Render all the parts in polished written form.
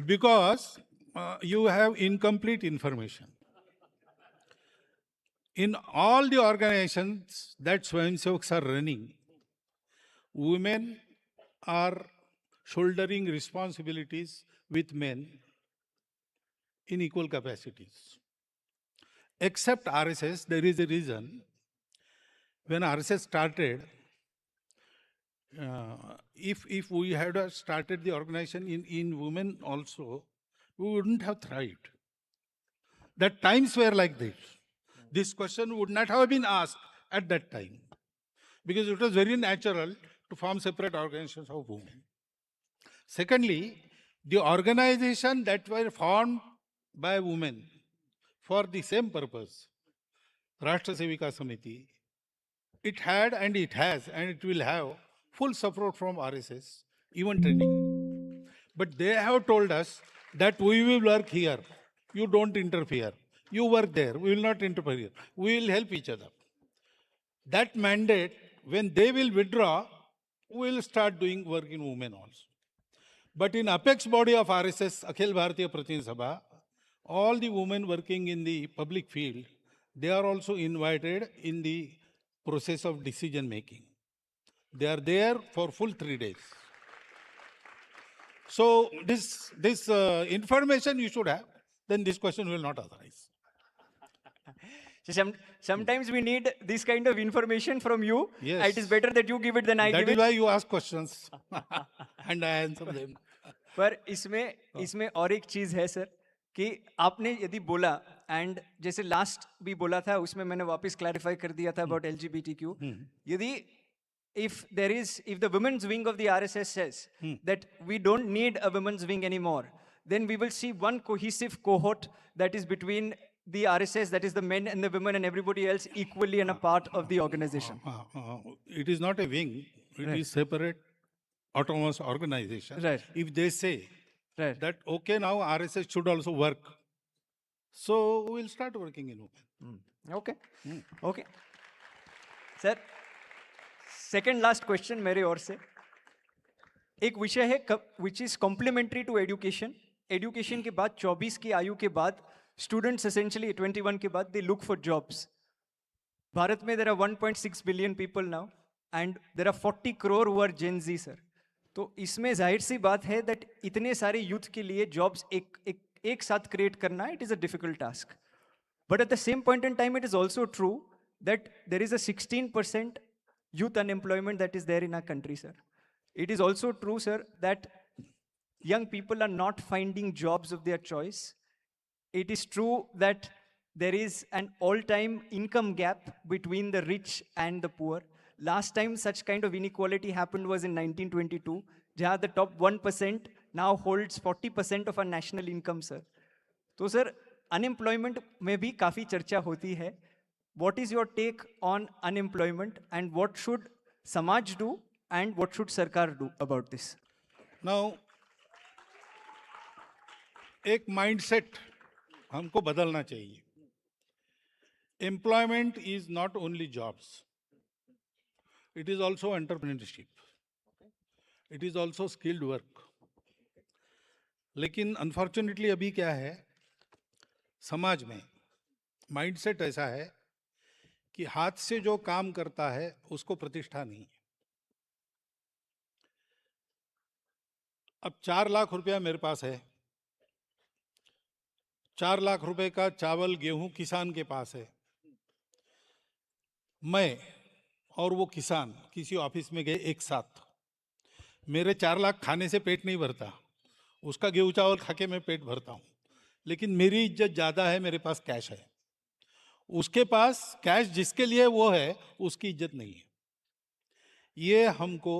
Because you have incomplete information. In all the organizations that Swayamsevaks are running, women are shouldering responsibilities with men in equal capacities. Except RSS, there is a reason. When RSS started, if we had started the organization in women also, we wouldn't have thrived. The times were like this. This question would not have been asked at that time, because it was very natural to form separate organizations of women. Secondly, the organization that were formed by women for the same purpose, Rashtra Sevika Samiti, it had and it has and it will have full support from RSS, even training. But they have told us that we will work here. You don't interfere. You work there. We will not interfere. We will help each other. That mandate, when they will withdraw, we will start doing work in women also. But in apex body of RSS, Akhil Bharatiya Pratinidhi Sabha, all the women working in the public field, they are also invited in the process of decision making. They are there for full 3 days. So this information you should have, then this question will not arise. So sometimes we need this kind of information from you. Yes. It is better that you give it than I That give is it. why you ask questions and I answer them. पर इसमें और एक चीज है sir कि आपने यदि बोला एंड जैसे लास्ट भी बोला था उसमें मैंने वापस क्लैरिफाई कर दिया था अबाउट LGBTQ यदि if the women's wing of the RSS says that we don't need a women's wing anymore, then we will see one cohesive cohort that is between the RSS, that is the men and the women and everybody else equally and a part of the organization. It is not a wing, it is separate autonomous organization. Right. If they say Right. that, okay, now RSS should also work, so we will start working in women. Okay. Okay. Sir, second last question मेरे ओर से एक विषय है which is complementary to education. Education के बाद 24 की आयु के बाद स्टूडेंट्स एसेंशियली 21 के बाद दे लुक फॉर जॉब्स. भारत में there are 1.6 billion people now and there are 40 crore who are Gen Z sir. तो इसमें जाहिर सी बात है दैट इतने सारे यूथ के लिए जॉब्स एक साथ क्रिएट करना it is a difficult task. But at the same point in time it is also true that there is a 16% youth unemployment that is there in our country, sir. It is also true, sir, that young people are not finding jobs of their choice. It is true that there is an all-time income gap between the rich and the poor. Last time such kind of inequality happened was in 1922, where the top 1% now holds 40% of our national income, sir. So, sir, unemployment में भी काफ़ी चर्चा होती है. What is your take on unemployment and what should Samaj do and what should Sarkar do about this? Now, एक mindset हमको बदलना चाहिए. Employment is not only jobs. It is also entrepreneurship. It is also skilled work. लेकिन unfortunately अभी क्या है, समाज में mindset ऐसा है कि हाथ से जो काम करता है उसको प्रतिष्ठा नहीं है. अब 4 लाख रुपया मेरे पास है, 4 लाख रुपए का चावल गेहूं किसान के पास है. मैं और वो किसान किसी ऑफिस में गए एक साथ. मेरे 4 लाख खाने से पेट नहीं भरता, उसका गेहूं चावल खा के मैं पेट भरता हूं. लेकिन मेरी इज्जत ज़्यादा है, मेरे पास कैश है. उसके पास कैश जिसके लिए वो है उसकी इज्जत नहीं है. ये हमको,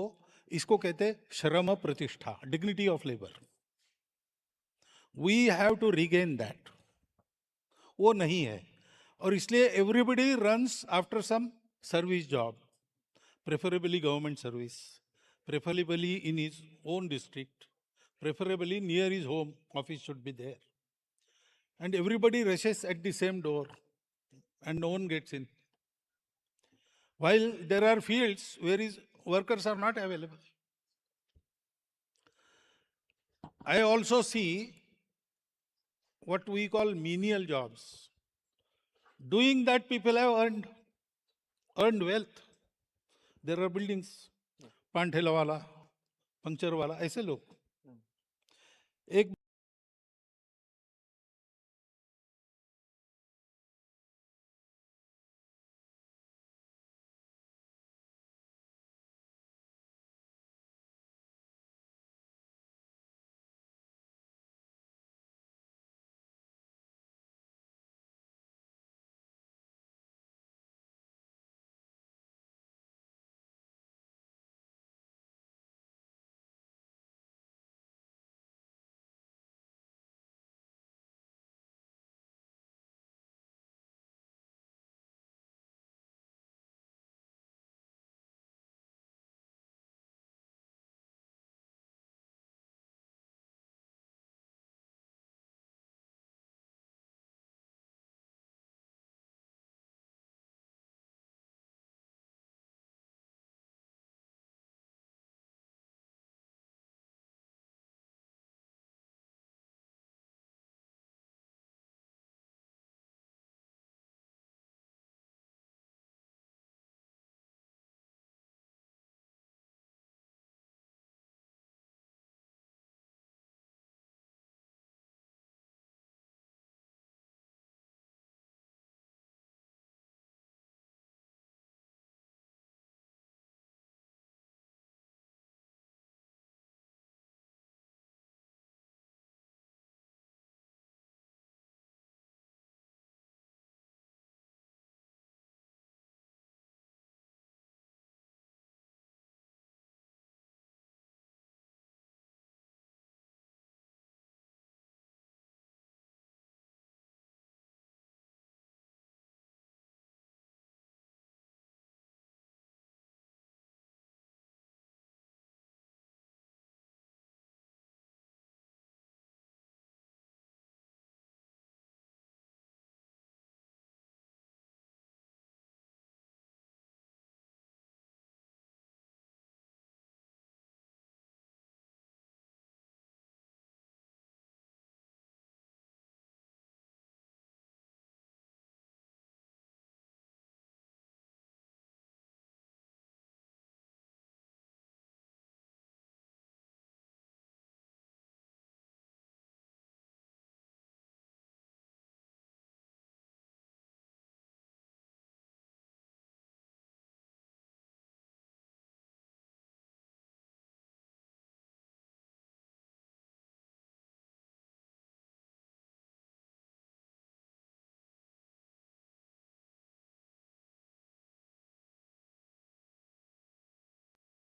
इसको कहते हैं श्रम प्रतिष्ठा, dignity of labour. We have to regain that. वो नहीं है और इसलिए everybody runs after some service job, preferably government service, preferably in his own district, preferably near his home office should be there, and everybody rushes at the same door and no one gets in. While there are fields where workers are not available. I also see what we call menial jobs. Doing that, people have earned wealth. There are buildings, पान ठेला वाला, puncture वाला, ऐसे लोग. एक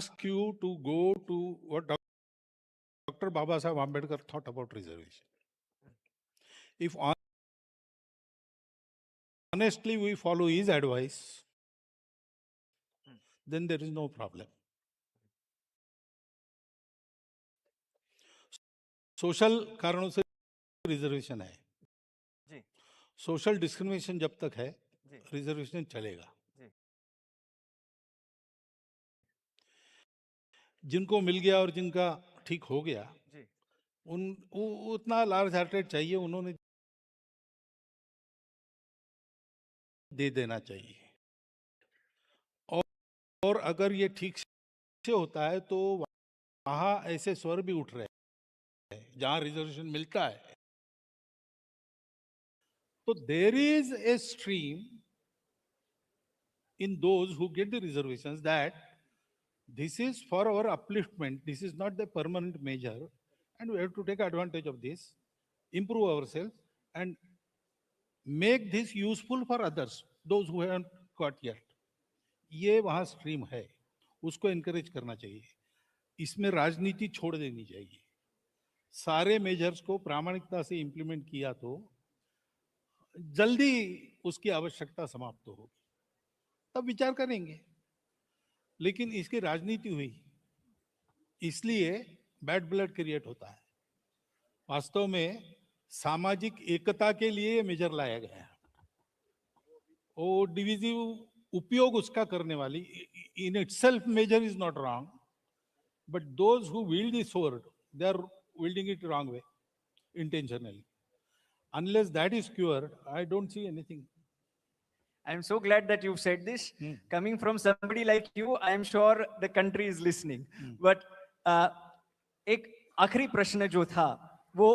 ask you to go to what Dr. Baba Sahib Ambedkar thought about reservation. If honestly we follow his advice, then there is no problem. Social कारणों से reservation है, जी सोशल डिस्क्रिमिनेशन जब तक है, जी रिजर्वेशन चलेगा. जी जिनको मिल गया और जिनका ठीक हो गया, जी उतना लार्ज हार्टेड चाहिए, उन्होंने दे देना चाहिए. और अगर ये ठीक से होता है तो वहां ऐसे स्वर भी उठ रहे हैं जहां रिजर्वेशन मिलता है. तो there is a stream in those who get the reservations that this is for our upliftment, this is not the permanent measure, and we have to take advantage of this, improve ourselves, and make this useful for others, those who haven't got yet. ये वहां stream है, उसको encourage करना चाहिए. इसमें राजनीति छोड़ देनी चाहिए. सारे मेजर्स को प्रामाणिकता से इंप्लीमेंट किया तो जल्दी उसकी आवश्यकता समाप्त होगी, तब विचार करेंगे. लेकिन इसकी राजनीति हुई, इसलिए बैड ब्लड क्रिएट होता है. वास्तव में सामाजिक एकता के लिए ये मेजर लाया गया है. वो डिविजिव उपयोग उसका करने वाली, in itself major is not wrong, but those who wield the sword, they are wielding it wrong way, intentionally. Unless that is cured, I don't see anything. I am so glad that you've said this. Hmm. Coming from somebody like you, I am sure the country is listening. But एक आखिरी प्रश्न जो था वो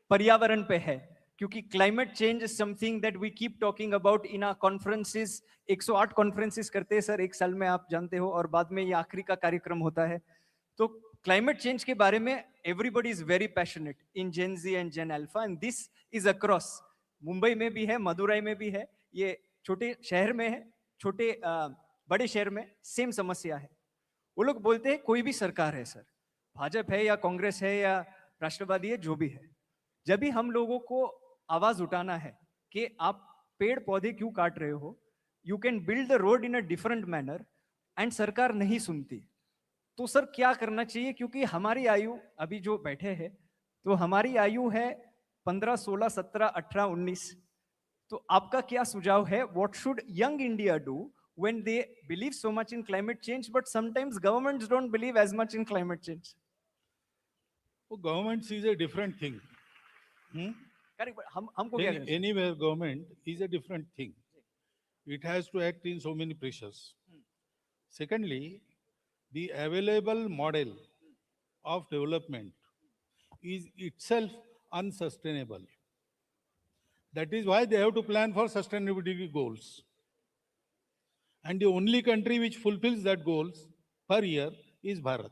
पर्यावरण पे है, क्योंकि climate change is something that we keep talking about in our conferences. 108 conferences करते हैं सर एक साल में, आप जानते हो, और बाद में ये आखिरी का कार्यक्रम होता है. तो क्लाइमेट चेंज के बारे में everybody is very passionate in Gen Z and Gen Alpha, and this is across. Mumbai में भी है, मदुरई में भी है, ये छोटे शहर में है, छोटे बड़े शहर में सेम समस्या है. वो लोग बोलते हैं कोई भी सरकार है सर, भाजपा है या कांग्रेस है या राष्ट्रवादी है, जो भी है, जब भी हम लोगों को आवाज उठाना है कि आप पेड़ पौधे क्यों काट रहे हो, you can build the road in a different manner, and सरकार नहीं सुनती. तो सर क्या करना चाहिए, क्योंकि हमारी आयु अभी जो बैठे हैं तो हमारी आयु है 15, 16, 17, 18, 19. तो आपका क्या सुझाव है, what should young India do when they believe so much in climate change, but sometimes governments don't believe as much in climate change? So government is a different thing. Correct, but हमको क्या करना चाहिए? Anywhere government is a different thing. It has to act in so many pressures. Secondly, the available model of development is itself unsustainable. That is why they have to plan for sustainability goals. And the only country which fulfills that goals per year is Bharat.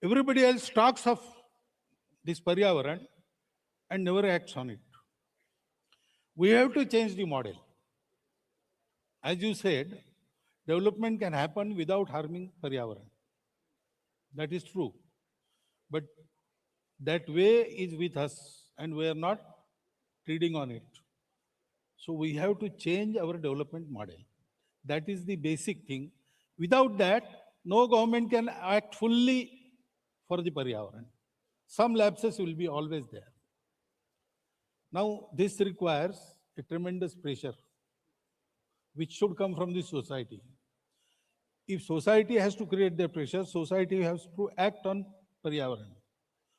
Everybody else talks of this Paryavaran and never acts on it. We have to change the model. As you said, development can happen without harming Paryavaran. That is true. But that way is with us and we are not treading on it. So we have to change our development model. That is the basic thing. Without that, no government can act fully for the Paryavaran. Some lapses will be always there. Now, this requires a tremendous pressure which should come from the society. If society has to create the pressure, society has to act on Paryavaran.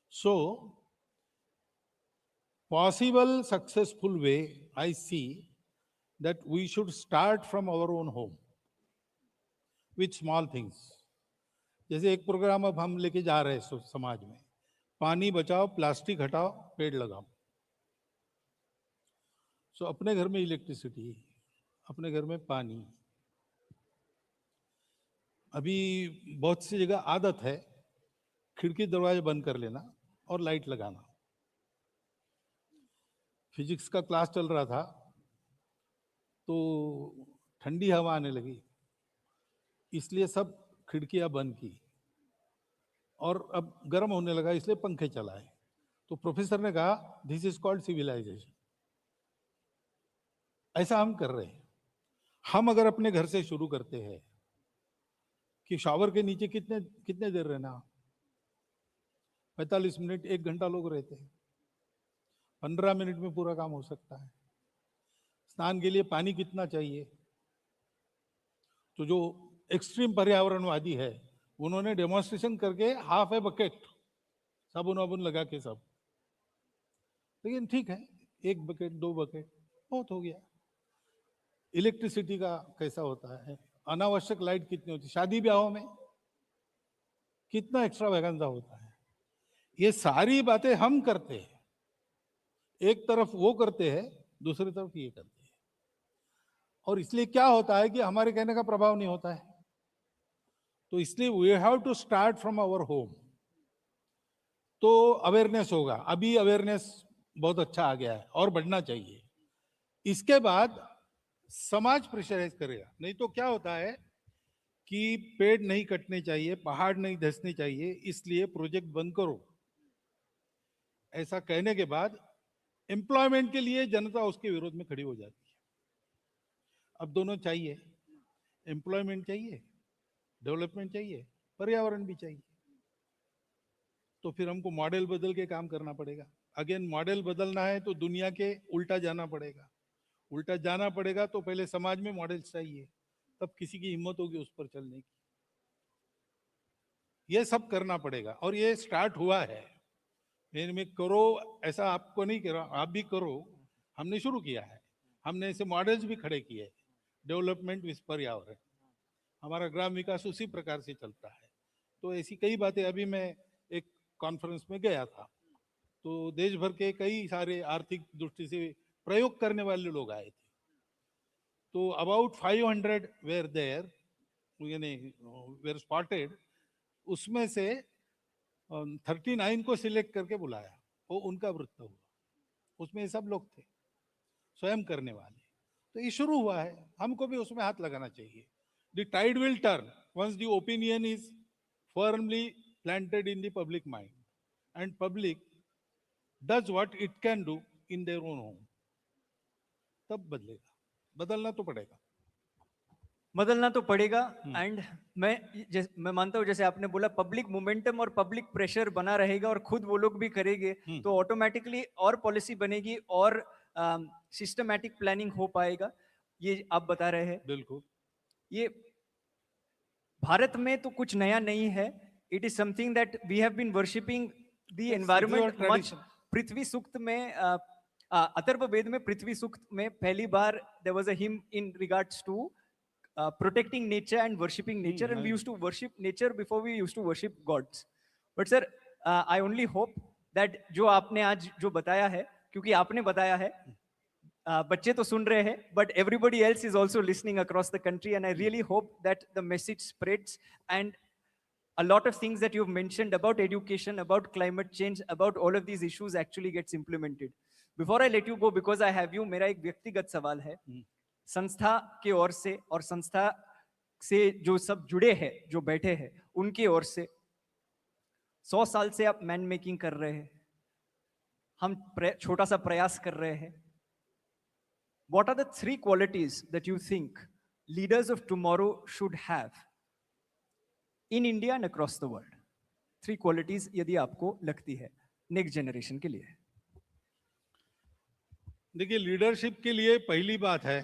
So, possible successful way, I see that we should start from our own home with small things. जैसे एक programme अब हम लेके जा रहे हैं समाज में, पानी बचाओ, प्लास्टिक हटाओ, पेड़ लगाओ. सो अपने घर में इलेक्ट्रिसिटी, अपने घर में पानी. अभी बहुत सी जगह आदत है खिड़की दरवाजे बंद कर लेना और लाइट लगाना. फिजिक्स का क्लास चल रहा था तो ठंडी हवा आने लगी, इसलिए सब खिड़कियां बंद की, और अब गर्म होने लगा इसलिए पंखे चलाए. तो प्रोफेसर ने कहा दिस इज कॉल्ड सिविलाइजेशन. ऐसा हम कर रहे हैं. हम अगर अपने घर से शुरू करते हैं कि शावर के नीचे कितने कितने देर रहना, 45 मिनट, 1 घंटा लोग रहते हैं, 15 मिनट में पूरा काम हो सकता है. स्नान के लिए पानी कितना चाहिए, तो जो एक्सट्रीम पर्यावरणवादी है उन्होंने डेमोन्स्ट्रेशन करके हाफ ए बकेट साबुन वाबुन लगा के सब. लेकिन ठीक है, 1 बकेट 2 बकेट बहुत हो गया. इलेक्ट्रिसिटी का कैसा होता है, अनावश्यक लाइट कितनी होती है, शादी ब्याहों में कितना एक्स्ट्रा वैगेंजा होता है. ये सारी बातें हम करते हैं. एक तरफ वो करते हैं, दूसरी तरफ ये करते हैं, और इसलिए क्या होता है कि हमारे कहने का प्रभाव नहीं होता है. तो इसलिए we have to start from our home. तो अवेयरनेस होगा. अभी अवेयरनेस बहुत अच्छा आ गया है और बढ़ना चाहिए. इसके बाद समाज प्रेशराइज करेगा. नहीं तो क्या होता है कि पेड़ नहीं कटने चाहिए, पहाड़ नहीं धंसने चाहिए, इसलिए प्रोजेक्ट बंद करो. ऐसा कहने के बाद एम्प्लॉयमेंट के लिए जनता उसके विरोध में खड़ी हो जाती है. अब दोनों चाहिए, एम्प्लॉयमेंट चाहिए, डेवलपमेंट चाहिए, पर्यावरण भी चाहिए. तो फिर हमको मॉडल बदल के काम करना पड़ेगा. अगेन मॉडल बदलना है तो दुनिया के उल्टा जाना पड़ेगा. उल्टा जाना पड़ेगा तो पहले समाज में मॉडल चाहिए, तब किसी की हिम्मत होगी उस पर चलने की. ये सब करना पड़ेगा और ये स्टार्ट हुआ है. में करो, ऐसा आपको नहीं करो, आप भी करो, हमने शुरू किया है। हमने ऐसे मॉडल्स भी खड़े किए, डेवलपमेंट विद पर्यावरण, हमारा ग्राम विकास उसी प्रकार से चलता है। तो ऐसी कई बातें, अभी मैं एक कॉन्फ्रेंस में गया था, तो देश भर के कई सारे आर्थिक दृष्टि से प्रयोग करने वाले लोग आए थे। तो अबाउट 500 वेयर देयर, यानी वेयर स्पॉटेड, उसमें से 39 को सिलेक्ट करके बुलाया, वो उनका वृत्त हुआ, उसमें सब लोग थे स्वयं करने वाले। तो ये शुरू हुआ है, हमको भी उसमें हाथ लगाना चाहिए। The tide will turn once the opinion is firmly planted in the public mind and public does what it can do in their own home, तब बदलेगा, बदलना तो पड़ेगा। बदलना तो पड़ेगा। एंड मैं मानता हूँ, जैसे आपने बोला, पब्लिक मोमेंटम और पब्लिक प्रेशर बना रहेगा और खुद वो लोग भी करेंगे तो ऑटोमेटिकली और पॉलिसी बनेगी और सिस्टमैटिक प्लानिंग हो पाएगा, ये आप बता रहे हैं। बिल्कुल। ये भारत में तो कुछ नया नहीं है, it is something that we have been worshipping the environment much. Prithvi Sukta में अथर्ववेद में पृथ्वी सूक्त में पहली बार there was a hymn in regards to protecting nature and worshipping nature, and we used to worship nature before we used to worship gods. But sir, I only hope that जो आपने आज जो बताया है, क्योंकि आपने बताया है, बच्चे तो सुन रहे हैं, but everybody else is also listening across the country, and I really hope that the message spreads and a lot of things that you've mentioned about education, about climate change, about all of these issues actually gets implemented. Before I let you go, because I have you, मेरा एक व्यक्तिगत सवाल है। संस्था की ओर से और संस्था से जो सब जुड़े हैं, जो बैठे हैं, उनकी ओर से 100 साल से आप मैन मेकिंग कर रहे हैं, हम छोटा सा प्रयास कर रहे हैं। What are the 3 qualities that you think leaders of tomorrow should have in India and across the world? 3 qualities यदि आपको लगती है नेक्स्ट जनरेशन के लिए। देखिए, लीडरशिप के लिए पहली बात है,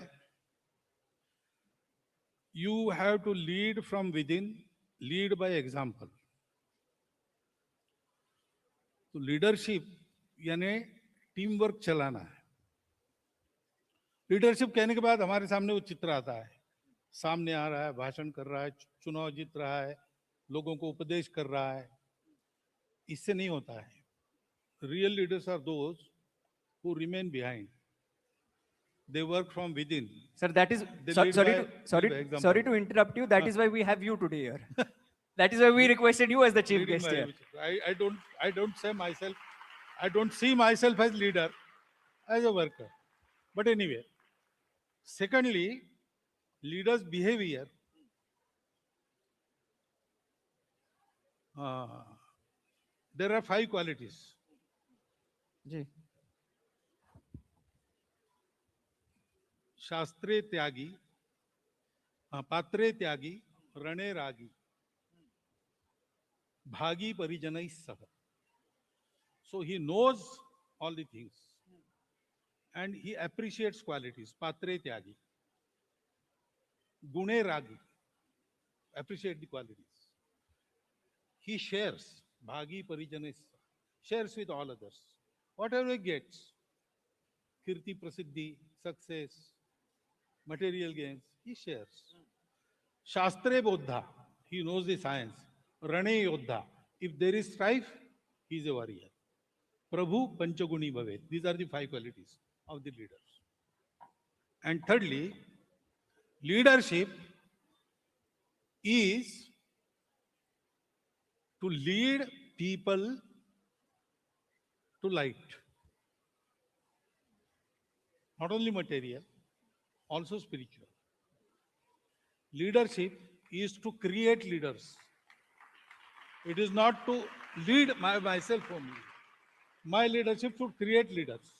you have to lead from within, lead by example. तो लीडरशिप यानी टीम वर्क चलाना है। लीडरशिप कहने के बाद हमारे सामने वो चित्र आता है, सामने आ रहा है, भाषण कर रहा है, चुनाव जीत रहा है, लोगों को उपदेश कर रहा है, इससे नहीं होता है। Real leaders are those who remain behind, they work from within. Sir, that is sorry to interrupt you. That is why we have you today here. That is why we requested you as the chief guest here. I don't say myself, I don't see myself as leader, as a worker. But anyway, secondly, leaders' behavior, there are 5 qualities. जी। शास्त्रे त्यागी, पात्रे त्यागी, रणे रागी, भागी परिजनैः सह. So he knows all the things and he appreciates qualities. Patre tyagi, gune ragi, appreciate the qualities. He shares, bhagi parijanes, shares with all others. Whatever he gets, kirti, prasiddhi, success, material gains, he shares. Shastre bodha, he knows the science. Rane yodha, if there is strife, he is a warrior. Prabhu Panchaguni Bhavet. These are the 5 qualities of the leaders. And thirdly, leadership is to lead people to light. Not only material, also spiritual. Leadership is to create leaders. It is not to lead myself only. My leadership should create leaders.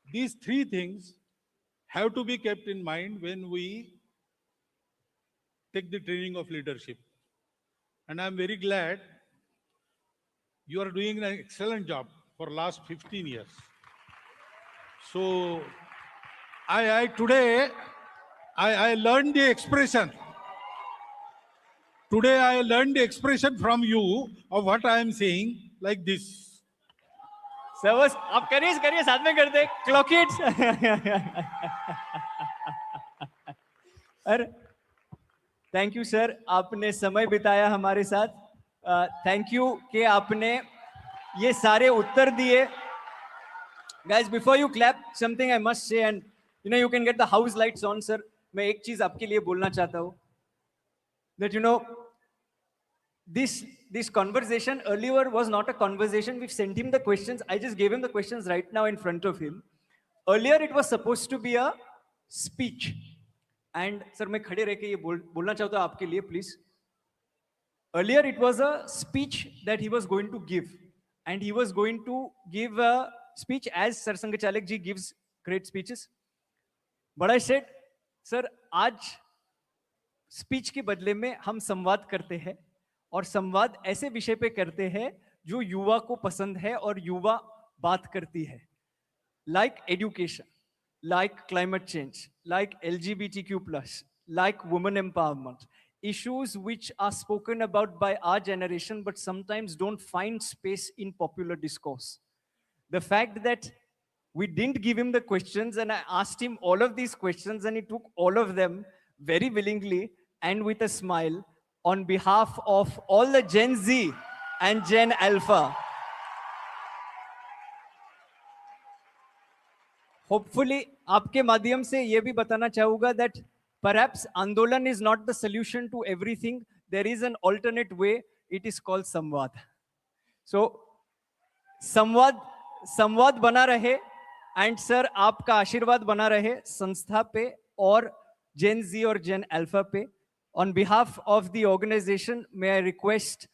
These 3 things have to be kept in mind when we take the training of leadership. And I'm very glad you are doing an excellent job for last 15 years. So today I learned the expression. Today I learned the expression from you of what I am saying like this. सर्वस आप करिए साथ में करते clock it. अरे thank you sir, आपने समय बिताया हमारे साथ. थैंक यू कि आपने ये सारे उत्तर दिए. Guys, before you clap, something I must say, and you can get the house lights on, sir. मैं एक चीज आपके लिए बोलना चाहता हूँ. That this conversation earlier was not a conversation. We've sent him the questions. I just gave him the questions right now in front of him. Earlier it was supposed to be a speech. And sir, मैं खड़े रह के ये बोलना चाहता हूँ आपके लिए, please. Earlier it was a speech that he was going to give. And he was going to give a speech as Sir Sangachalak ji gives great speeches. But I said, sir, आज speech के बदले में हम संवाद करते हैं और संवाद ऐसे विषय पे करते हैं जो युवा को पसंद है और युवा बात करती है. Like education, like climate change, like LGBTQ+, like women empowerment, issues which are spoken about by our generation but sometimes don't find space in popular discourse. The fact that we didn't give him the questions and I asked him all of these questions and he took all of them very willingly and with a smile on behalf of all the Gen Z and Gen Alpha. Hopefully, आपके माध्यम से ये भी बताना चाहूँगा that perhaps Andolan is not the solution to everything. There is an alternate way. It is called Samvad. So, संवाद बना रहे एंड सर आपका आशीर्वाद बना रहे संस्था पे और जेन जी और जेन अल्फा पे. On behalf of the organization, may I request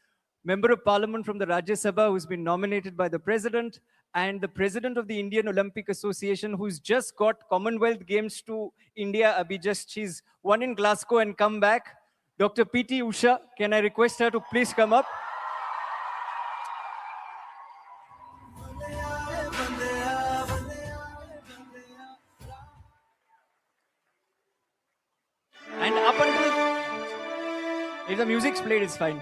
Member of Parliament from the Rajya Sabha who's been nominated by the President and the President of the Indian Olympic Association who's just got Commonwealth Games to India. She's won in Glasgow and come back. Dr. P.T. Usha, can I request her to please come up? And up until if the music's played, it's fine.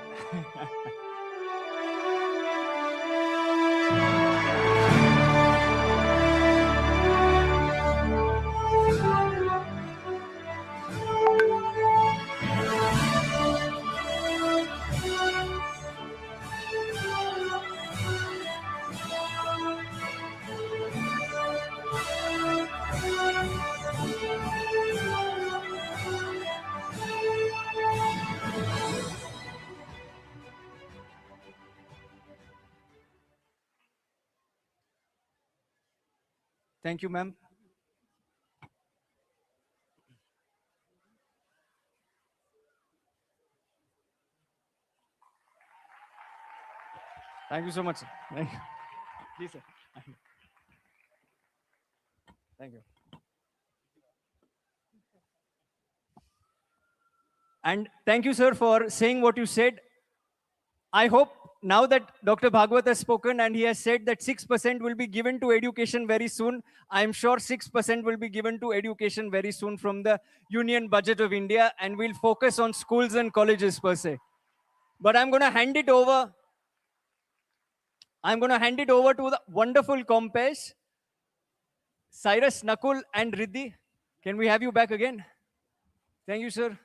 Thank you, ma'am. Thank you so much, sir. Thank you. Please, sir. Thank you. And thank you, sir, for saying what you said. I hope now that Dr. Bhagwat has spoken and he has said that 6% will be given to education very soon, I'm sure 6% will be given to education very soon from the Union Budget of India, and we'll focus on schools and colleges per se. But I'm going to hand it over. I'm going to hand it over to the wonderful compares, Cyrus, Nakul, and Riddhi. Can we have you back again? Thank you, sir.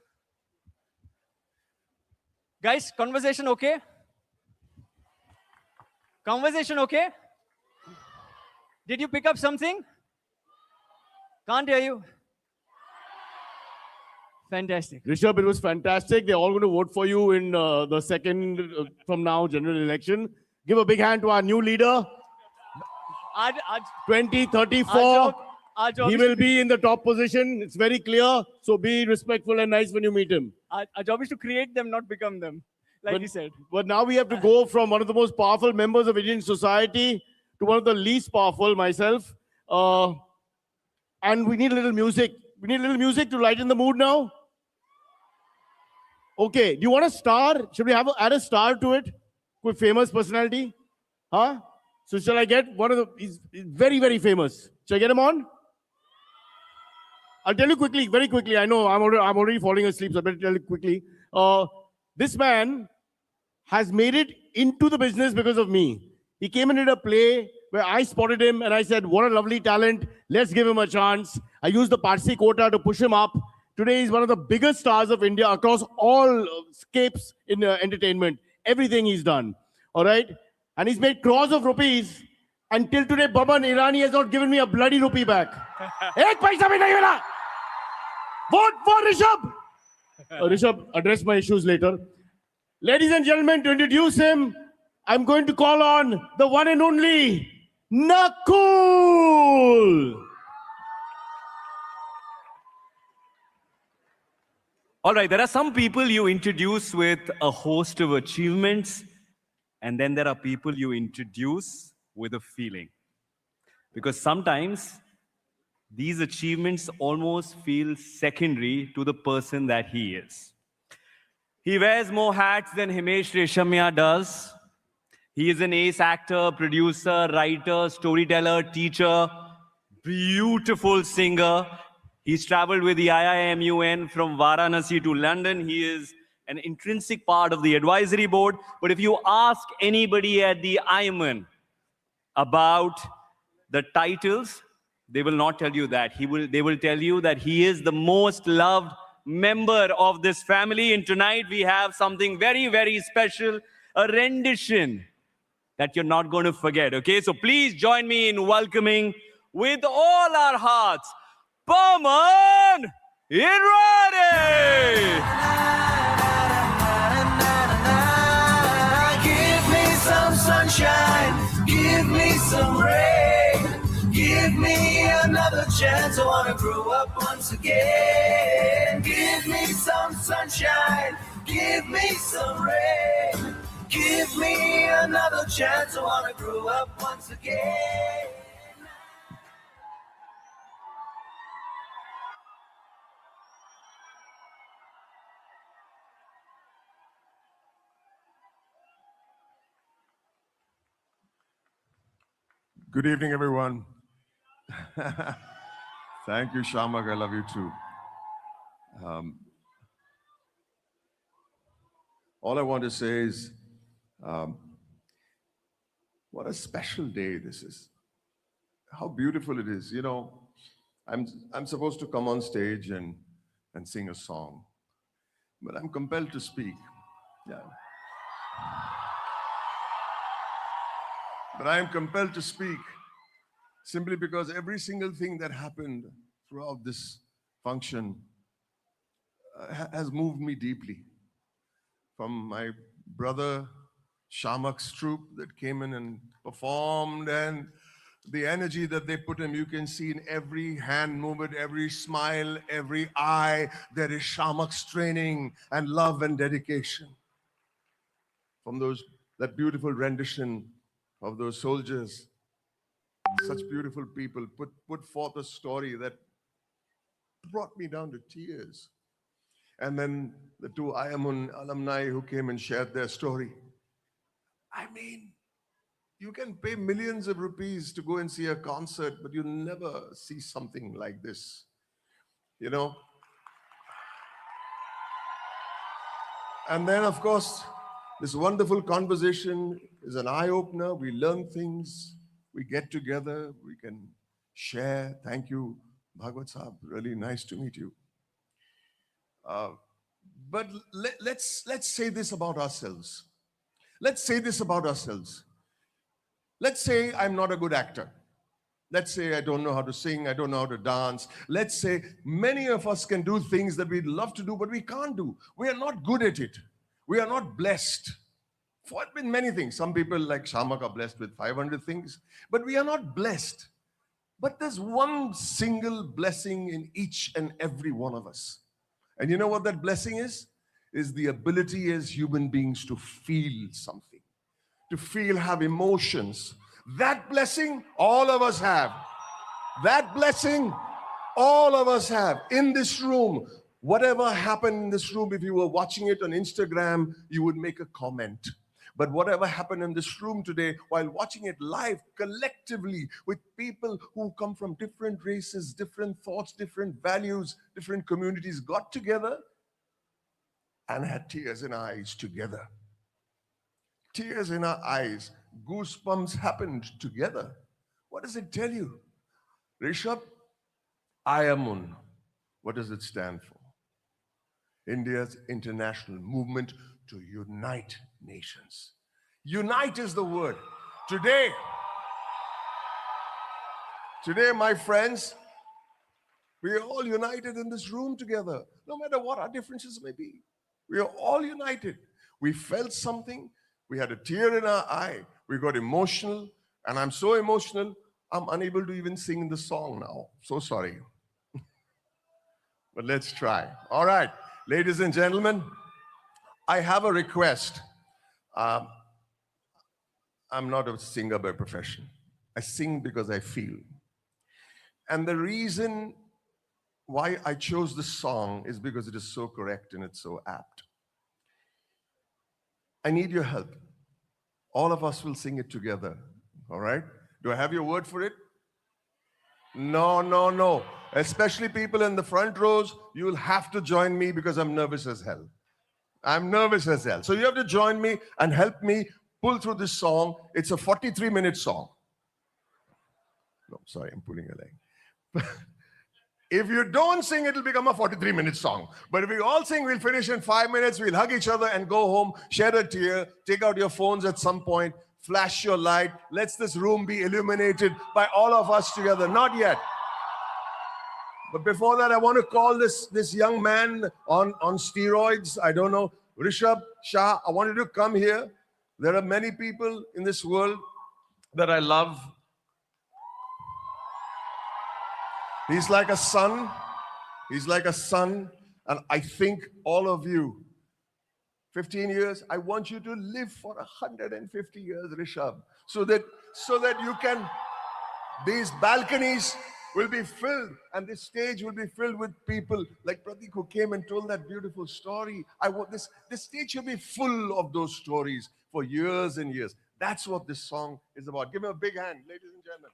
Guys, conversation okay? Conversation okay? Did you pick up something? Can't hear you. Fantastic. Rishabh, it was fantastic. They're all going to vote for you in the second from now general election. Give a big hand to our new leader. 2034. He will be in the top position. It's very clear. So be respectful and nice when you meet him. Our job is to create them, not become them, like he said. But now we have to go from one of the most powerful members of Indian society to one of the least powerful, myself. And we need a little music. We need a little music to lighten the mood now. Okay, do you want a star? Should we add a star to it? With famous personality? Huh? So shall I get one of the, he's very, very famous. Shall I get him on? I'll tell you quickly, very quickly. I know I'm already falling asleep, so I better tell you quickly. This man has made it into the business because of me. He came and did a play where I spotted him and I said, what a lovely talent. Let's give him a chance. I used the Parsi quota to push him up. Today, he's one of the biggest stars of India across all scapes in entertainment. Everything he's done. All right? And he's made crores of rupees. Until today, Baban Irani has not given me a bloody rupee back. Ek paisa bhi nahi mila. Vote for Rishabh. Rishabh, address my issues later. Ladies and gentlemen, to introduce him, I'm going to call on the one and only Nakul. All right, there are some people you introduce with a host of achievements, and then there are people you introduce with a feeling. Because sometimes these achievements almost feel secondary to the person that he is. He wears more hats than Himesh Reshamya does. He is an ace actor, producer, writer, storyteller, teacher, beautiful singer. He's traveled with the I.I.M.U.N. from Varanasi to London. He is an intrinsic part of the advisory board. But if you ask anybody at the I.I.M.U.N. about the titles, they will not tell you that. They will tell you that he is the most loved member of this family. And tonight we have something very, very special, a rendition that you're not going to forget, okay? So please join me in welcoming with all our hearts, Paman Irani! Give me some sunshine, give me some rain, give me another chance. I wanna grow up once again. Give me some sunshine, give me some rain, give me another chance. I wanna grow up once again. Good evening, everyone. Thank you, Shamak. I love you too. All I want to say is, what a special day this is. How beautiful it is. You know, I'm supposed to come on stage and sing a song, but I'm compelled to speak. Yeah. But I am compelled to speak simply because every single thing that happened throughout this function has moved me deeply. From my brother Shamak's troupe that came in and performed, and the energy that they put in, you can see in every hand movement, every smile, every eye, there is Shamak's training and love and dedication. From that beautiful rendition of those soldiers, such beautiful people put forth a story that brought me down to tears. And then the two I.I.M.U.N. alumni who came and shared their story. I mean, you can pay millions of rupees to go and see a concert, but you'll never see something like this, you know? And then, of course, this wonderful conversation is an eye-opener. We learn things, we get together, we can share. Thank you, Bhagwat Saab. Really nice to meet you. But let's say this about ourselves. Let's say this about ourselves. Let's say I'm not a good actor. Let's say I don't know how to sing, I don't know how to dance. Let's say many of us can do things that we'd love to do, but we can't do. We are not good at it. We are not blessed. For it been many things. Some people like Shamak are blessed with 500 things, but we are not blessed. But there's one single blessing in each and every one of us. And you know what that blessing is? Is the ability as human beings to feel something, to feel, have emotions. That blessing, all of us have. That blessing, all of us have. In this room, whatever happened in this room, if you were watching it on Instagram, you would make a comment. But whatever happened in this room today, while watching it live, collectively, with people who come from different races, different thoughts, different values, different communities, got together and had tears in our eyes together. Tears in our eyes, goosebumps happened together. What does it tell you? Rishabh, I.I.M.U.N. What does it stand for? India's international movement to unite nations. Unite is the word. Today, my friends, we are all united in this room together, no matter what our differences may be. We are all united. We felt something. We had a tear in our eye. We got emotional. And I'm so emotional, I'm unable to even sing the song now. So sorry. But let's try. All right. Ladies and gentlemen, I have a request. I'm not a singer by profession. I sing because I feel. And the reason why I chose this song is because it is so correct and it's so apt. I need your help. All of us will sing it together. All right? Do I have your word for it? No, no, no. Especially people in the front rows, you will have to join me because I'm nervous as hell. I'm nervous as hell. So you have to join me and help me pull through this song. It's a 43-minute song. No, sorry, I'm pulling a leg. If you don't sing, it'll become a 43-minute song. But if we all sing, we'll finish in 5 minutes. We'll hug each other and go home, shed a tear, take out your phones at some point, flash your light. Let this room be illuminated by all of us together. Not yet. But before that, I want to call this young man on steroids. I don't know. Rishabh Shah, I want you to come here. There are many people in this world that I love. He's like a son. He's like a son. And I think all of you, 15 years, I want you to live for 150 years, Rishabh, so that you can, these balconies will be filled and this stage will be filled with people like Pratik who came and told that beautiful story. I want this stage should be full of those stories for years and years. That's what this song is about. Give me a big hand, ladies and gentlemen.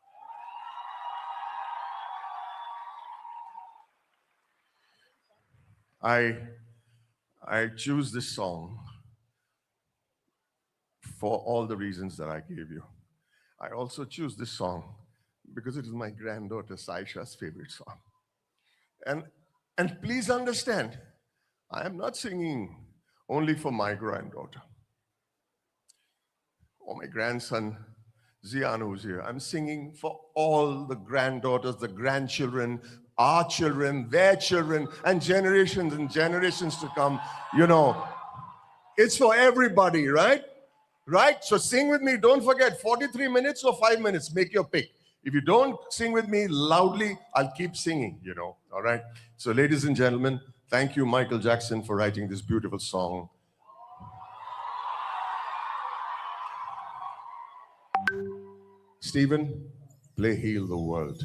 I choose this song for all the reasons that I gave you. I also choose this song because it is my granddaughter Saisha's favorite song. And please understand, I am not singing only for my granddaughter or my grandson Zian, who's here. I'm singing for all the granddaughters, the grandchildren, our children, their children, and generations to come. You know, it's for everybody, right? Right? So sing with me. Don't forget, 43 minutes or 5 minutes, make your pick. If you don't sing with me loudly, I'll keep singing, you know, all right? So ladies and gentlemen, thank you, Michael Jackson, for writing this beautiful song. Stephen, play Heal the World.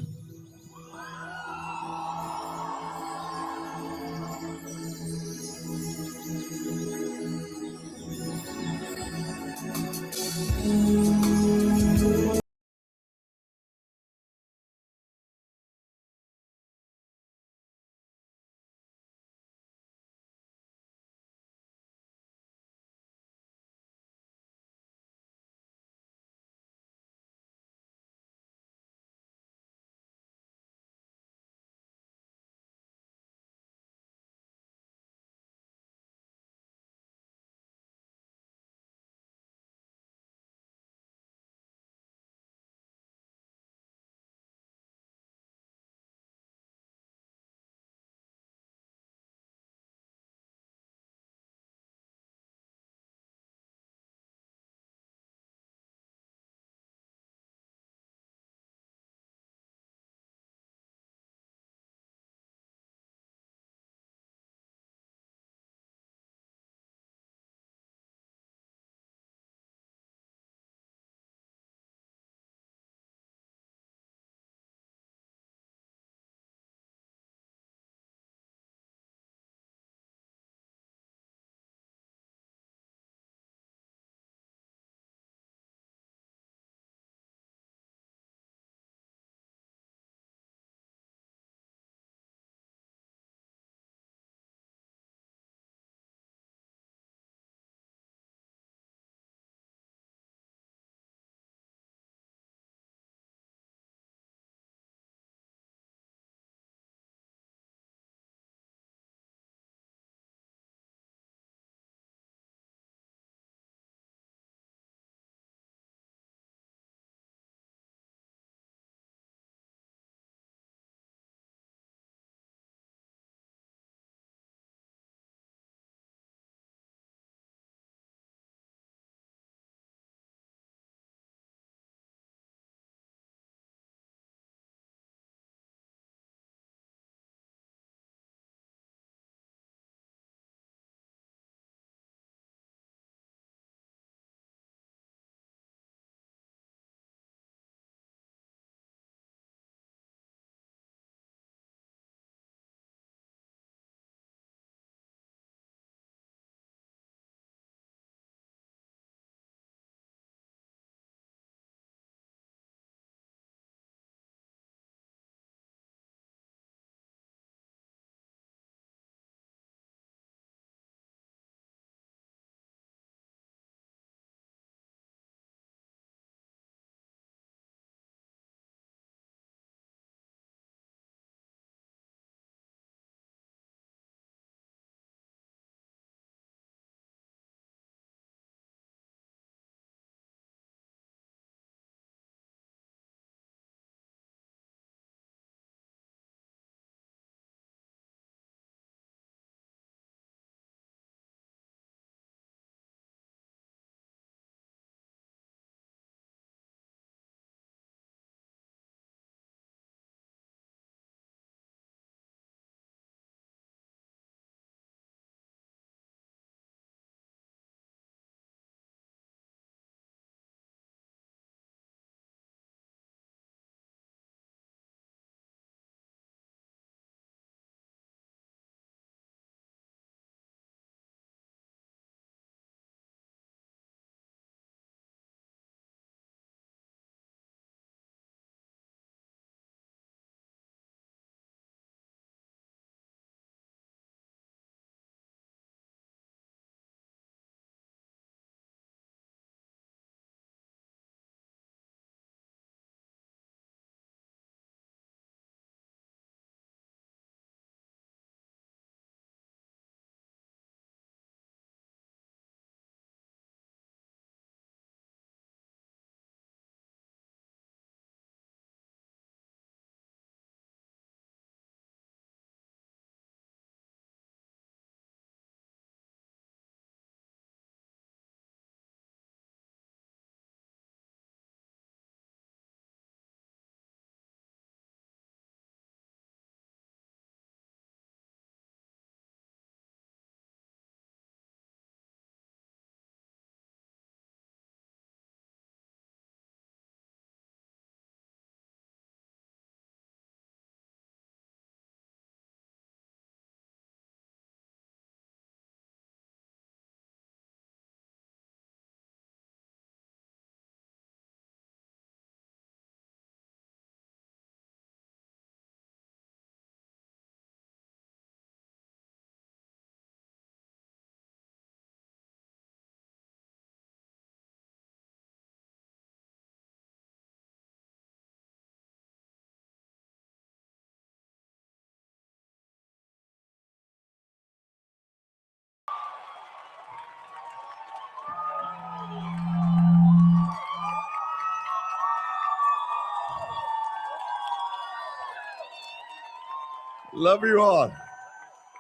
Love you all.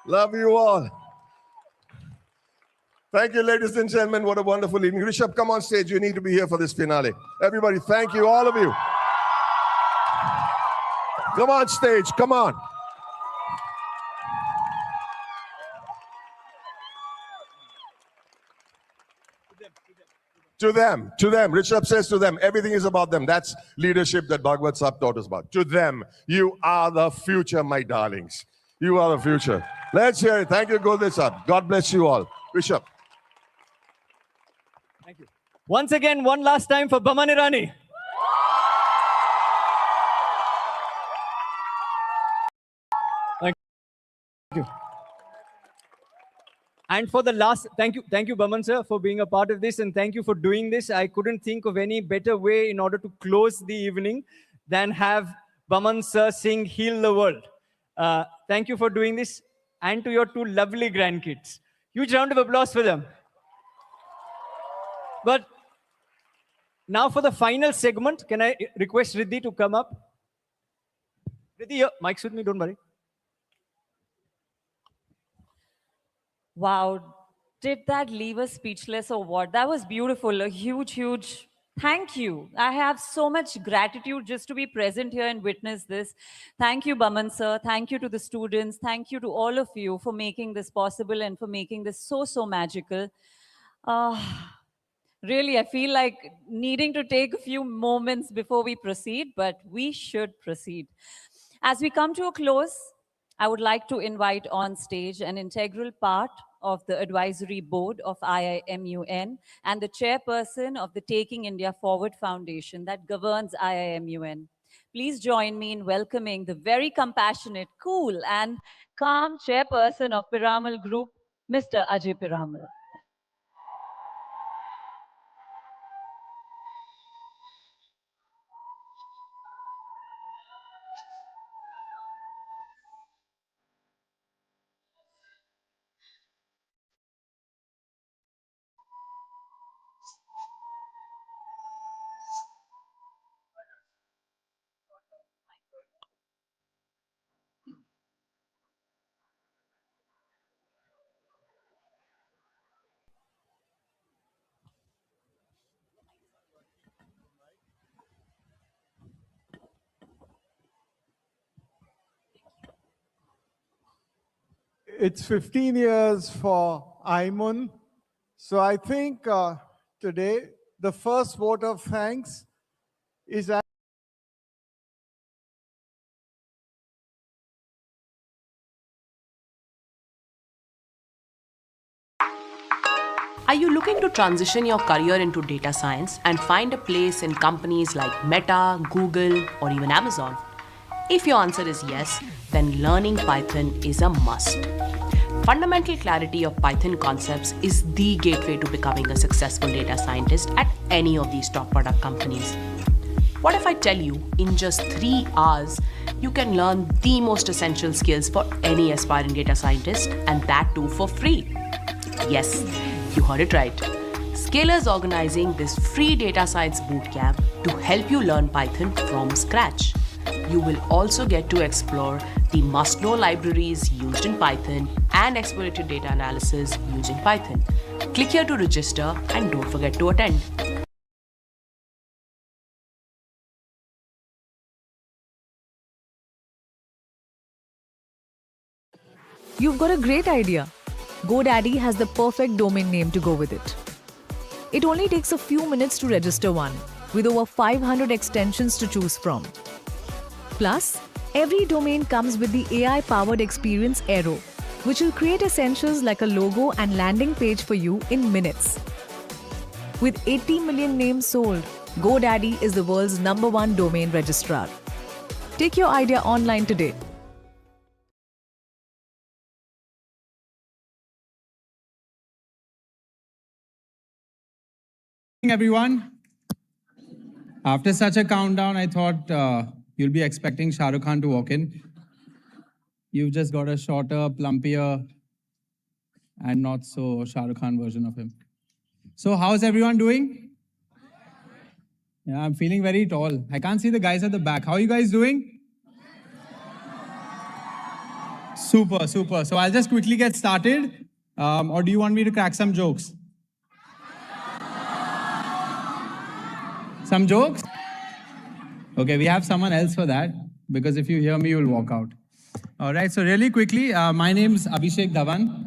Love you all. Thank you, ladies and gentlemen. What a wonderful evening. Rishabh, come on stage. You need to be here for this finale. Everybody, thank you, all of you. Come on stage. Come on. To them. Rishabh says to them, everything is about them. That's leadership that Bhagavad Sahib taught us about. To them, you are the future, my darlings. You are the future. Let's hear it. Thank you, Gurdeep Sahib. God bless you all. Rishabh. Thank you. Once again, one last time for Baman Irani. Thank you. And for the last, thank you, Baman sir, for being a part of this, and thank you for doing this. I couldn't think of any better way in order to close the evening than have Baman sir sing "Heal the World." Thank you for doing this, and to your two lovely grandkids. Huge round of applause for them. But now for the final segment, can I request Riddhi to come up? Riddhi, mic's with me, don't worry. Wow, did that leave us speechless or what? That was beautiful. A huge thank you. I have so much gratitude just to be present here and witness this. Thank you, Baman sir. Thank you to the students. Thank you to all of you for making this possible and for making this so magical. Really, I feel like needing to take a few moments before we proceed, but we should proceed. As we come to a close, I would like to invite on stage an integral part of the advisory board of I.I.M.U.N. and the chairperson of the Taking India Forward Foundation that governs I.I.M.U.N. Please join me in welcoming the very compassionate, cool, and calm chairperson of Piramal Group, Mr. Ajay Piramal. It's 15 years for I.I.M.U.N. So I think today the first vote of thanks is Are you looking to transition your career into data science and find a place in companies like Meta, Google, or even Amazon? If your answer is yes, then learning Python is a must. Fundamental clarity of Python concepts is the gateway to becoming a successful data scientist at any of these top product companies. What if I tell you, in just 3 hours, you can learn the most essential skills for any aspiring data scientist, and that too for free? Yes, you heard it right. Scala is organizing this free data science bootcamp to help you learn Python from scratch. You will also get to explore the must-know libraries used in Python and exploratory data analysis using Python. Click here to register and don't forget to attend. You've got a great idea. GoDaddy has the perfect domain name to go with it. It only takes a few minutes to register one, with over 500 extensions to choose from. Plus, every domain comes with the AI-powered experience Aero, which will create essentials like a logo and landing page for you in minutes. With 80 million names sold, GoDaddy is the world's #1 domain registrar. Take your idea online today. Everyone, after such a countdown, I thought you'll be expecting Shah Rukh Khan to walk in. You've just got a shorter, plumpier, and not so Shah Rukh Khan version of him. So how's everyone doing? Yeah, I'm feeling very tall. I can't see the guys at the back. How are you guys doing? Super, super. So I'll just quickly get started. Or do you want me to crack some jokes? Some jokes? Okay, we have someone else for that, because if you hear me, you'll walk out. All right, so really quickly, my name's Abhishek Dhawan.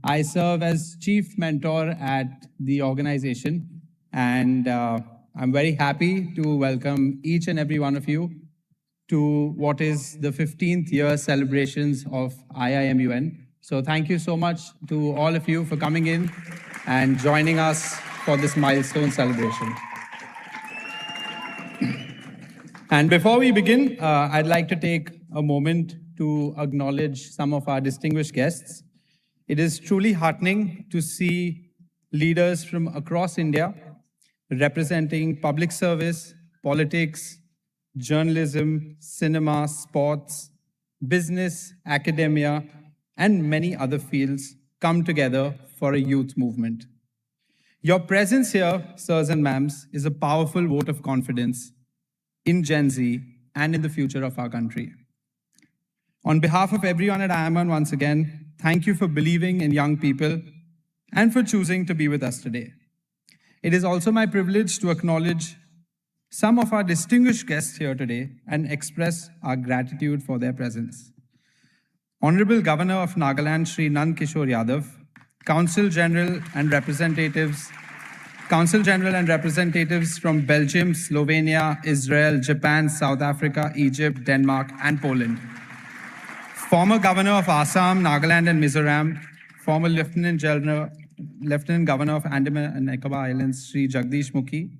I serve as chief mentor at the organization, and I'm very happy to welcome each and every one of you to what is the 15th year celebrations of I.I.M.U.N. So thank you so much to all of you for coming in and joining us for this milestone celebration. And before we begin, I'd like to take a moment to acknowledge some of our distinguished guests. It is truly heartening to see leaders from across India representing public service, politics, journalism, cinema, sports, business, academia, and many other fields come together for a youth movement. Your presence here, sirs and ma'ams, is a powerful vote of confidence in Gen Z and in the future of our country. On behalf of everyone at I.I.M.U.N, once again, thank you for believing in young people and for choosing to be with us today. It is also my privilege to acknowledge some of our distinguished guests here today and express our gratitude for their presence. Honorable Governor of Nagaland, Shri Nand Kishore Yadav, Council General and representatives from Belgium, Slovenia, Israel, Japan, South Africa, Egypt, Denmark, and Poland. Former Governor of Assam, Nagaland, and Mizoram, former Lieutenant Governor of Andaman and Nicobar Islands, Shri Jagdish Mukhi,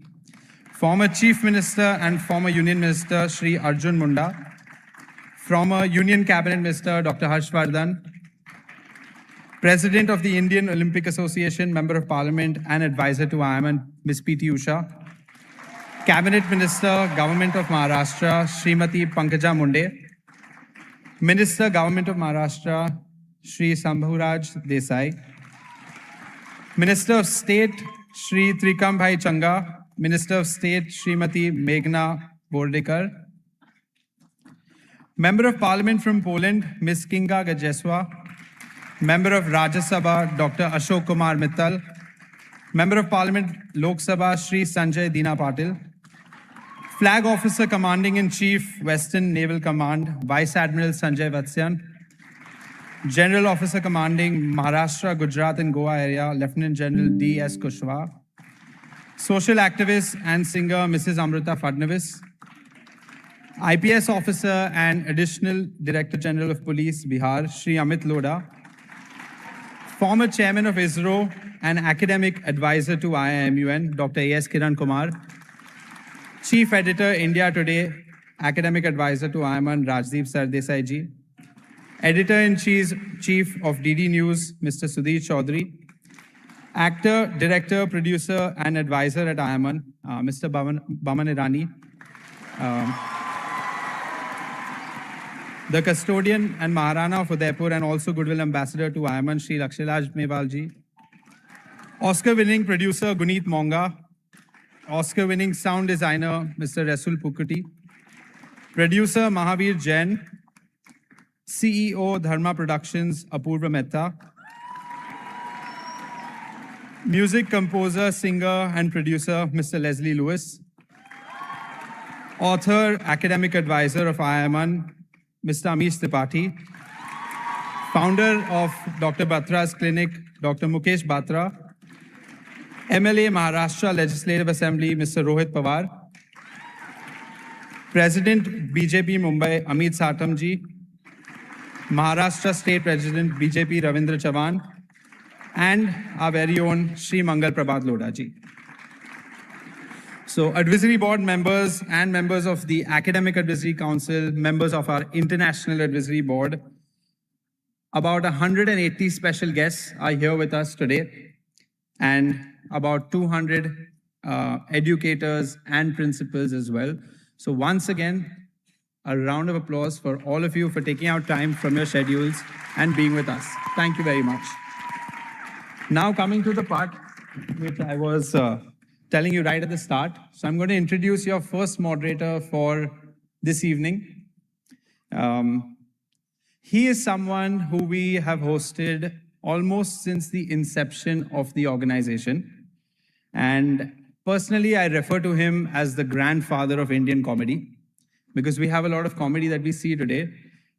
former Chief Minister and former Union Minister, Shri Arjun Munda, former Union Cabinet Minister, Dr. Harshvardhan, President of the Indian Olympic Association, Member of Parliament and Advisor to I.I.M.U.N, Ms. P.T. Usha, Cabinet Minister, Government of Maharashtra, Srimati Pankaja Munde, Minister, Government of Maharashtra, Shri Sambhuraj Desai, Minister of State, Shri Trikambhai Changa, Minister of State, Srimati Meghna Bordekar, Member of Parliament from Poland, Ms. Kinga Gajeswa, Member of Rajya Sabha, Dr. Ashok Kumar Mittal, Member of Parliament, Lok Sabha, Shri Sanjay Dina Patil, Flag Officer Commanding-in-Chief, Western Naval Command, Vice Admiral Sanjay Vatsyan, General Officer Commanding, Maharashtra, Gujarat and Goa Area, Lieutenant General D.S. Kushwaha, Social activist and singer, Mrs. Amrita Fadnavis, IPS Officer and Additional Director General of Police, Bihar, Shri Amit Lodha, former Chairman of ISRO and Academic Advisor to I.I.M.U.N, Dr. A.S. Kiran Kumar, Chief Editor, India Today, Academic Advisor to I.I.M.U.N, Rajdeep Sardesai ji, Editor-in-Chief of DD News, Mr. Sudhir Chaudhary, Actor, Director, Producer, and Advisor at I.I.M.U.N, Mr. Baman Irani, the Custodian and Maharana of Udaipur and also Goodwill Ambassador to I.I.M.U.N, Shri Lakshalaj Mewal ji, Oscar-winning producer, Guneet Monga, Oscar-winning sound designer, Mr. Rasul Pukuti, producer, Mahavir Jain, CEO, Dharma Productions, Apurva Mehta, music composer, singer, and producer, Mr. Leslie Lewis, author, academic advisor of I.I.M.U.N, Mr. Amish Tripathi, founder of Dr. Batra's clinic, Dr. Mukesh Batra, MLA Maharashtra Legislative Assembly, Mr. Rohit Pawar, President BJP Mumbai, Amit Satamji, Maharashtra State President BJP Ravindra Chavan, and our very own Shri Mangal Prabhat Lodha ji. So advisory board members and members of the Academic Advisory Council, members of our International Advisory Board, about 180 special guests are here with us today, and about 200 educators and principals as well. So once again, a round of applause for all of you for taking out time from your schedules and being with us. Thank you very much. Now coming to the part which I was telling you right at the start. So I'm going to introduce your first moderator for this evening. He is someone who we have hosted almost since the inception of the organization. And personally, I refer to him as the grandfather of Indian comedy, because we have a lot of comedy that we see today.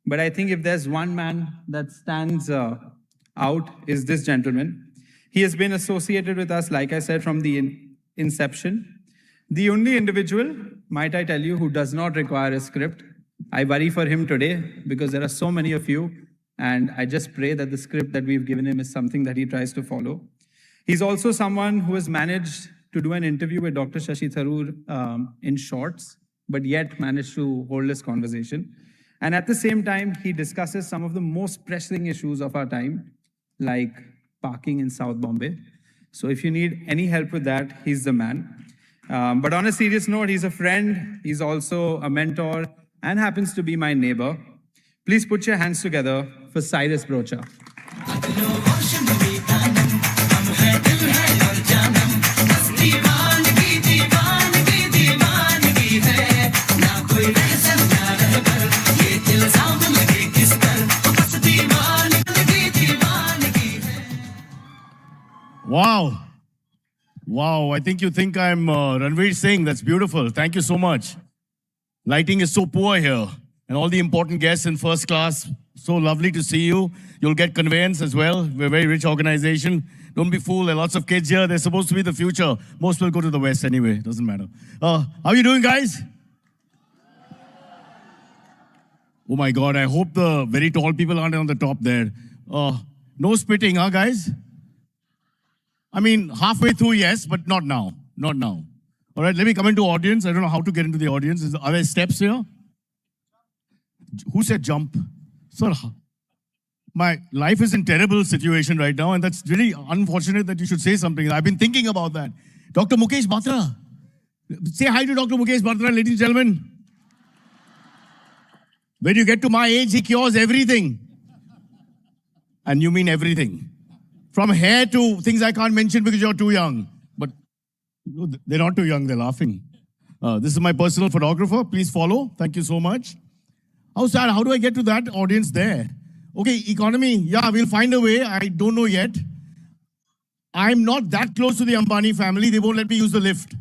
But I think if there's one man that stands out, is this gentleman. He has been associated with us, like I said, from the inception. The only individual, might I tell you, who does not require a script. I worry for him today because there are so many of you, and I just pray that the script that we've given him is something that he tries to follow. He's also someone who has managed to do an interview with Dr. Shashi Tharoor in shorts, but yet managed to hold this conversation. And at the same time, he discusses some of the most pressing issues of our time, like parking in South Bombay. So if you need any help with that, he's the man. But on a serious note, he's a friend, he's also a mentor, and happens to be my neighbor. Please put your hands together for Cyrus Brocha. Wow. Wow, I think you think I'm Ranveer Singh. That's beautiful. Thank you so much. Lighting is so poor here. And all the important guests in first class. So lovely to see you. You'll get conveyance as well. We're a very rich organization. Don't be fooled. There are lots of kids here. They're supposed to be the future. Most will go to the West anyway. Doesn't matter. How are you doing, guys? Oh my God, I hope the very tall people aren't on the top there. No spitting, huh, guys? I mean, halfway through, yes, but not now. Not now. All right, let me come into audience. I don't know how to get into the audience. Are there steps here? Who said jump? Sir, my life is in terrible situation right now, and that's really unfortunate that you should say something. I've been thinking about that. Dr. Mukesh Batra. Say hi to Dr. Mukesh Batra, ladies and gentlemen. When you get to my age, he cures everything. And you mean everything. From hair to things I can't mention because you're too young. But they're not too young, they're laughing. This is my personal photographer. Please follow. Thank you so much. How sad, how do I get to that audience there? Okay, economy, yeah, we'll find a way. I don't know yet. I'm not that close to the Ambani family. They won't let me use the lift.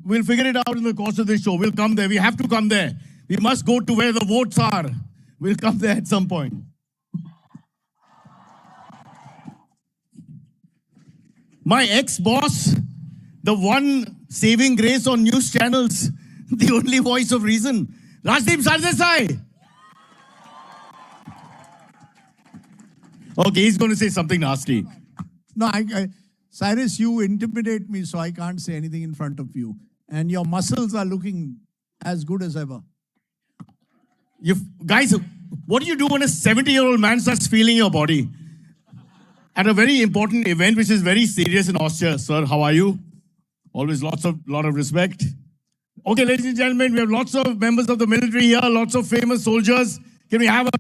We'll figure it out in the course of this show. We'll come there. We have to come there. We must go to where the votes are. We'll come there at some point. My ex-boss, the one saving grace on news channels, the only voice of reason, Rajdeep Sardesai. Okay, he's going to say something nasty. No, Cyrus, you intimidate me, so I can't say anything in front of you. And your muscles are looking as good as ever. Guys, what do you do when a 70-year-old man starts feeling your body? At a very important event, which is very serious in Austria. Sir, how are you? Always lot of respect. Okay, ladies and gentlemen, we have lots of members of the military here, lots of famous soldiers. Can we have a